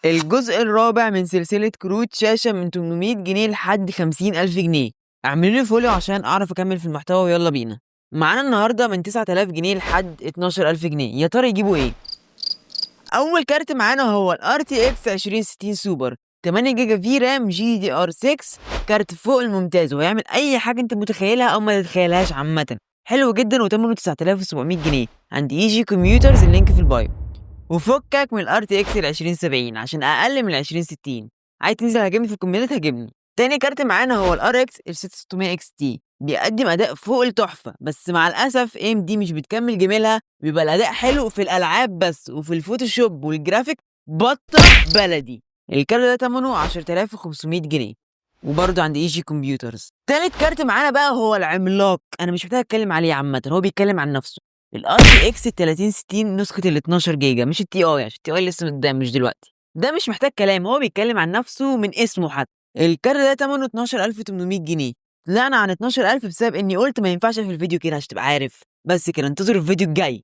الجزء الرابع من سلسلة كروت شاشة من 800 جنيه لحد 50,000 جنيه. اعملوا لي فولو عشان اعرف اكمل في المحتوى ويلا بينا. معانا النهارده من 9000 جنيه لحد 12000 جنيه، يا ترى يجيبوا ايه؟ اول كارت معانا هو ال RTX 2060 سوبر 8 جيجا في رام GDDR6. كارت فوق الممتاز وهيعمل اي حاجه انت متخيلها او ما تتخيلهاش. عامه حلو جدا وثمنه 9700 جنيه عند يجي كمبيوترز، اللينك في البايو. وفكك من الار تي اكس ال 2070 عشان اقل من ال 2060. عايز تنزل هاجمني في الكومنتات هاجمني. تاني كارت معانا هو الار اكس ال 6600 اكس تي، بيقدم اداء فوق التحفه، بس مع الاسف اي ام دي مش بتكمل جميلها. بيبقى الاداء حلو في الالعاب بس، وفي الفوتوشوب والجرافيك بطه بلدي. الكارت ده ثمنه 10500 جنيه وبرضه عند اي جي كمبيوترز. تالت كارت معانا بقى هو العملاق، انا مش محتاج اتكلم عليه، عامه هو بيتكلم عن نفسه. الار تي اكس 3060 نسخه ال 12 جيجا، مش التي اي عشان التي اي لسه قدام مش دلوقتي. ده مش محتاج كلام، هو بيتكلم عن نفسه من اسمه حتى. الكارت ده ثمنه 12800 جنيه. طلعنا عن 12000 بسبب اني قلت ما ينفعش في الفيديو كده عشان تبقى عارف. بس كده انتظروا الفيديو الجاي.